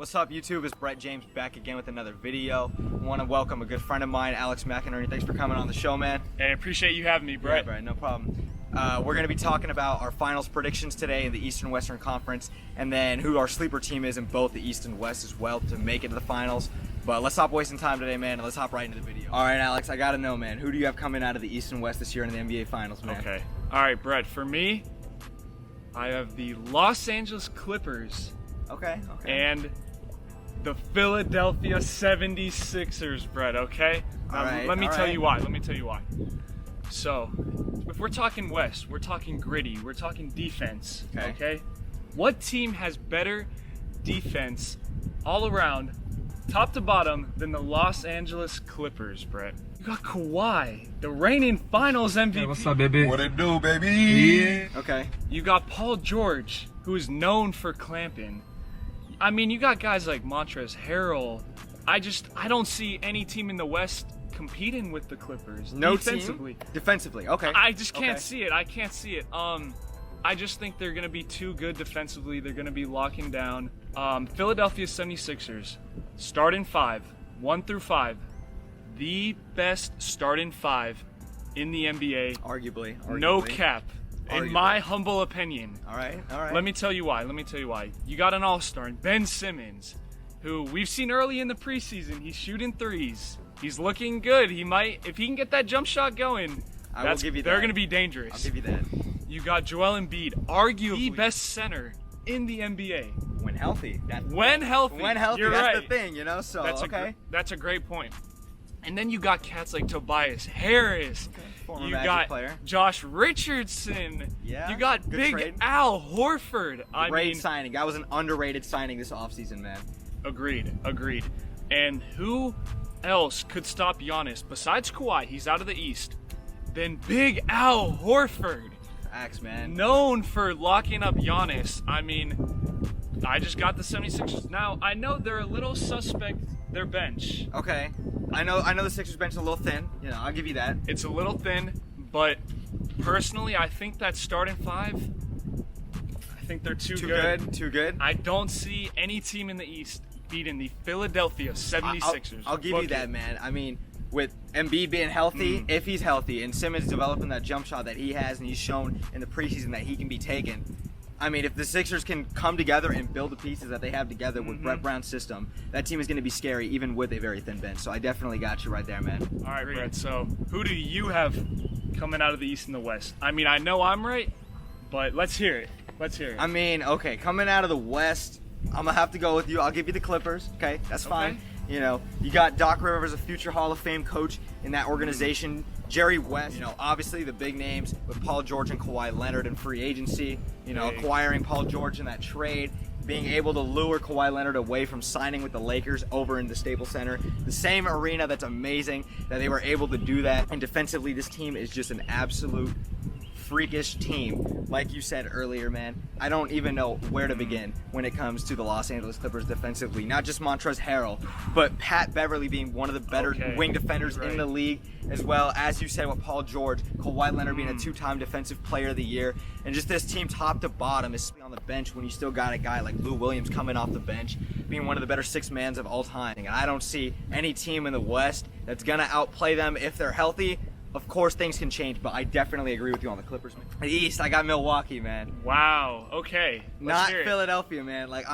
What's up, YouTube? It's Brett James back again with another video. I want to welcome a good friend of mine, Alex McInerney. Thanks for coming on the show, man. Hey, I appreciate you having me, Brett. Yeah, Brett, no problem. We're going to be talking about our finals predictions today in the Eastern Western Conference, and then who our sleeper team is in both the East and West as well to make it to the finals. But let's stop wasting time today, man, and let's hop right into the video. All right, Alex, I got to know, man, who do you have coming out of the East and West this year in the NBA Finals, man? Okay. All right, Brett, for me, I have the Los Angeles Clippers Okay. and the Philadelphia 76ers, Brett, okay? Now, let me tell you why. So, if we're talking West, we're talking gritty, we're talking defense, okay? What team has better defense all around, top to bottom, than the Los Angeles Clippers, Brett? You got Kawhi, the reigning finals MVP. Hey, what's up, baby? What it do, baby? Yeah. Okay. You got Paul George, who is known for clamping. I mean, you got guys like Montrezl Harrell. I don't see any team in the West competing with the Clippers. No defensively. team? Defensively, okay. I just can't see it. I can't see it. I just think they're going to be too good defensively. They're going to be locking down. Philadelphia 76ers, starting five, 1 through 5. The best starting five in the NBA. Arguably. No cap. Arguably. In my humble opinion. All right. Let me tell you why. You got an all-star, Ben Simmons, who we've seen early in the preseason. He's shooting threes. He's looking good. He might, if he can get that jump shot going, I will give you that. They're going to be dangerous. I'll give you that. You got Joel Embiid, arguably the best center in the NBA. When healthy. When healthy. You're right. That's the thing, you know? So, That's a great point. And then you got cats like Tobias Harris. Former You Magic got player. Josh Richardson. Yeah, You got good Big trade. Al Horford. Great signing. That was an underrated signing this offseason, man. Agreed. And who else could stop Giannis besides Kawhi? He's out of the East. Then Big Al Horford. Facts, man. Known for locking up Giannis. I mean, I just got the 76ers. Now, I know they're a little suspect, their bench. Okay. I know the Sixers bench is a little thin. You know, I'll give you that. It's a little thin, but personally, I think that starting five, I think they're too good. Too good? I don't see any team in the East beating the Philadelphia 76ers. I'll give you that, man. I mean, with Embiid being healthy, if he's healthy, and Simmons developing that jump shot that he has and he's shown in the preseason that he can be taken, I mean, if the Sixers can come together and build the pieces that they have together with Brett Brown's system, that team is going to be scary even with a very thin bench. So I definitely got you right there, man. All right, Brett, so who do you have coming out of the East and the West? I mean, I know I'm right, but let's hear it. I mean, okay, coming out of the West, I'm going to have to go with you. I'll give you the Clippers, okay? That's fine. You know, you got Doc Rivers, a future Hall of Fame coach in that organization. Jerry West, you know, obviously the big names with Paul George and Kawhi Leonard in free agency, you know, acquiring Paul George in that trade, being able to lure Kawhi Leonard away from signing with the Lakers over in the Staples Center. The same arena, that's amazing that they were able to do that. And defensively, this team is just an absolute freakish team. Like you said earlier, man, I don't even know where to begin when it comes to the Los Angeles Clippers defensively. Not just Montrezl Harrell, but Pat Beverly being one of the better wing defenders in the league, as well as you said with Paul George, Kawhi Leonard being a two-time defensive player of the year, and just this team top to bottom is on the bench when you still got a guy like Lou Williams coming off the bench, being one of the better six-mans of all time. And I don't see any team in the West that's gonna outplay them if they're healthy. Of course, things can change, but I definitely agree with you on the Clippers, man. The East, I got Milwaukee, man. Wow. Okay. Not Philadelphia, man. Like,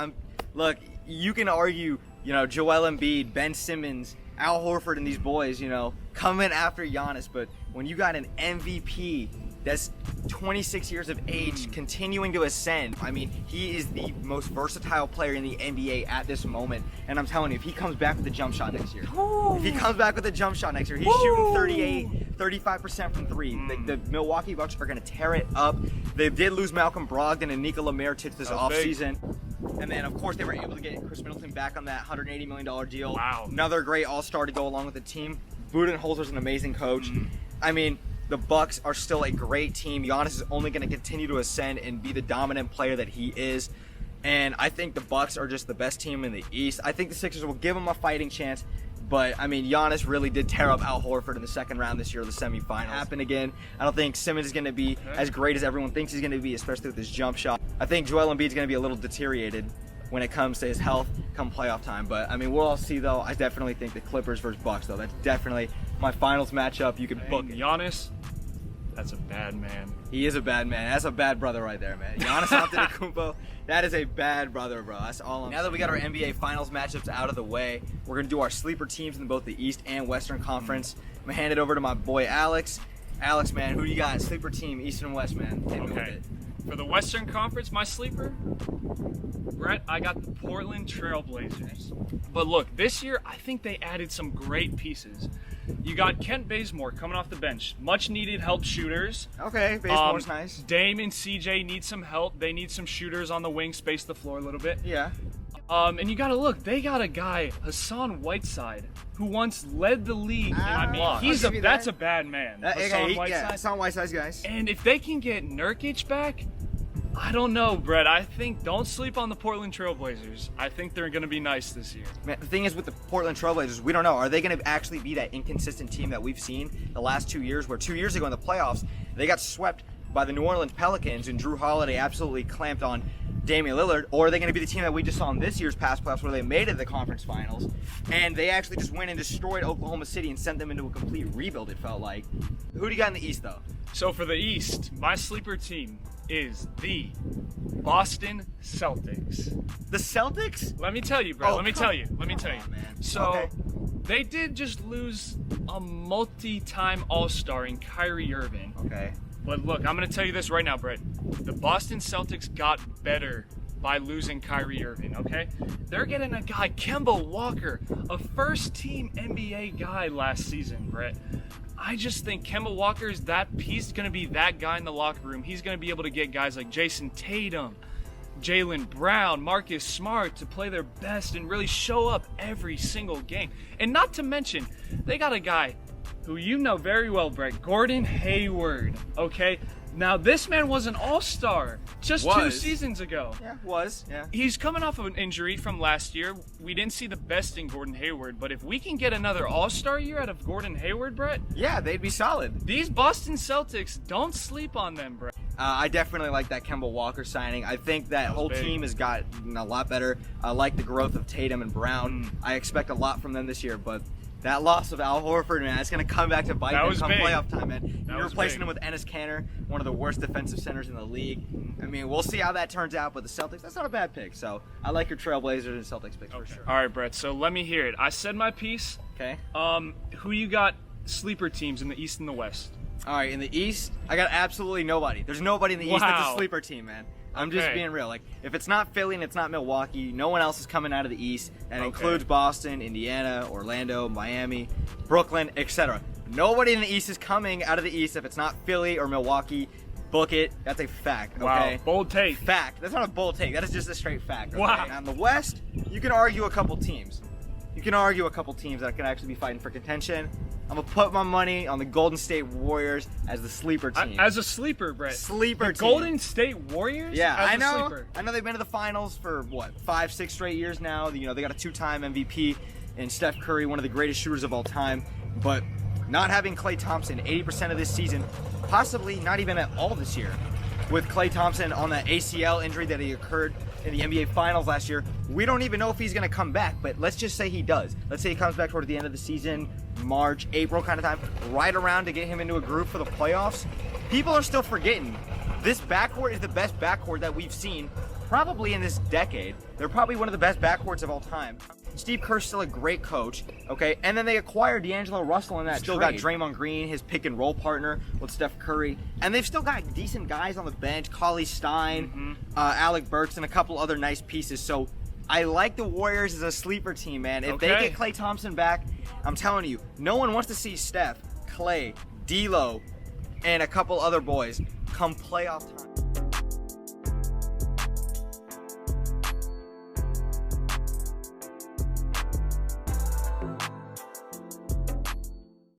look, you can argue, you know, Joel Embiid, Ben Simmons, Al Horford, and these boys, you know, coming after Giannis, but when you got an MVP that's 26 years of age, continuing to ascend. I mean, he is the most versatile player in the NBA at this moment. And I'm telling you, if he comes back with the jump shot next year, he's shooting 35% from three. The Milwaukee Bucks are going to tear it up. They did lose Malcolm Brogdon and Nikola Mirotic this offseason. And then, of course, they were able to get Chris Middleton back on that $180 million deal. Wow. Another great all-star to go along with the team. Budenholzer's an amazing coach. I mean, the Bucks are still a great team. Giannis is only going to continue to ascend and be the dominant player that he is. And I think the Bucks are just the best team in the East. I think the Sixers will give them a fighting chance. But, I mean, Giannis really did tear up Al Horford in the second round this year of the semifinals. Happen again. I don't think Simmons is going to be as great as everyone thinks he's going to be, especially with his jump shot. I think Joel Embiid is going to be a little deteriorated when it comes to his health come playoff time. But I mean, we'll all see though. I definitely think the Clippers versus Bucks though. That's definitely my finals matchup. You can book it. Giannis, that's a bad man. He is a bad man. That's a bad brother right there, man. Giannis Antetokounmpo, that is a bad brother, bro. That's all I'm saying. Now that we got our NBA Finals matchups out of the way, we're going to do our sleeper teams in both the East and Western Conference. I'm going to hand it over to my boy Alex. Alex, man, who do you got? Sleeper team, East and West, man. Hit me with Okay. it. For the Western Conference, my sleeper, Brett, I got the Portland Trailblazers. But look, this year, I think they added some great pieces. You got Kent Bazemore coming off the bench. Much needed help shooters. Okay, Basemore's nice. Dame and CJ need some help. They need some shooters on the wing, space the floor a little bit. Yeah. And you gotta look, they got a guy, Hassan Whiteside, who once led the league in blocks. That's a bad man. Hassan Whiteside. Yeah, Hassan Whiteside's guys. And if they can get Nurkic back, I don't know, Brett. I think don't sleep on the Portland Trailblazers. I think they're going to be nice this year. Man, the thing is with the Portland Trailblazers, we don't know. Are they going to actually be that inconsistent team that we've seen the last 2 years, where 2 years ago in the playoffs, they got swept by the New Orleans Pelicans and Drew Holiday absolutely clamped on Damian Lillard? Or are they going to be the team that we just saw in this year's past playoffs where they made it to the conference finals and they actually just went and destroyed Oklahoma City and sent them into a complete rebuild, it felt like? Who do you got in the East, though? So for the East, my sleeper team is the Boston Celtics. The Celtics? Let me tell you, bro. Oh, Let me tell you. Man. So Okay. they did just lose a multi-time All-Star in Kyrie Irving. Okay. But look, I'm going to tell you this right now, Brett. The Boston Celtics got better by losing Kyrie Irving, okay? They're getting a guy, Kemba Walker, a first-team NBA guy last season, Brett. I just think Kemba Walker is that piece, going to be that guy in the locker room. He's going to be able to get guys like Jason Tatum, Jaylen Brown, Marcus Smart to play their best and really show up every single game. And not to mention, they got a guy who you know very well, Brett, Gordon Hayward, okay? Now, this man was an all-star just 2 seasons ago. Yeah. He's coming off of an injury from last year. We didn't see the best in Gordon Hayward, but if we can get another all-star year out of Gordon Hayward, Brett, Yeah, they'd be solid. these Boston Celtics, don't sleep on them, Brett. I definitely like that Kemba Walker signing. I think that whole big. team has gotten a lot better. I like the growth of Tatum and Brown. I expect a lot from them this year, but that loss of Al Horford, man, it's going to come back to bite them come playoff time, man. You're replacing him with Enes Kanter, one of the worst defensive centers in the league. I mean, we'll see how that turns out, but the Celtics, that's not a bad pick. So I like your Trailblazers and Celtics picks for sure. All right, Brett, so let me hear it. I said my piece. Okay. Who you got sleeper teams in the East and the West? All right, in the East, I got absolutely nobody. There's nobody in the East that's a sleeper team, man. I'm just being real. Like, if it's not Philly and it's not Milwaukee, no one else is coming out of the East. That includes Boston, Indiana, Orlando, Miami, Brooklyn, etc. Nobody in the East is coming out of the East if it's not Philly or Milwaukee. Book it. That's a fact, okay? Wow, bold take. Fact. That's not a bold take. That is just a straight fact, okay? Wow. Now, in the West, you can argue a couple teams. You can argue a couple teams that can actually be fighting for contention. I'm going to put my money on the Golden State Warriors as the sleeper team. As a sleeper, Brett. Sleeper team. Golden State Warriors? Yeah, as I a know. Sleeper. I know they've been to the finals for, 5-6 straight years now. You know, they got a 2-time MVP in Steph Curry, one of the greatest shooters of all time. But not having Klay Thompson 80% of this season, possibly not even at all this year, with Klay Thompson on that ACL injury that he occurred in the NBA Finals last year, we don't even know if he's going to come back, but let's just say he does. Let's say he comes back toward the end of the season, March, April kind of time, right around to get him into a groove for the playoffs. People are still forgetting this backcourt is the best backcourt that we've seen probably in this decade. They're probably one of the best backcourts of all time. Steve Kerr's still a great coach, okay? And then they acquired D'Angelo Russell in that Still trade. got Draymond Green, his pick and roll partner with Steph Curry. And they've still got decent guys on the bench, Cauley Stein, Alec Burks, and a couple other nice pieces. So I like the Warriors as a sleeper team, man. If they get Klay Thompson back, I'm telling you, no one wants to see Steph, Klay, D'Lo, and a couple other boys come playoff time.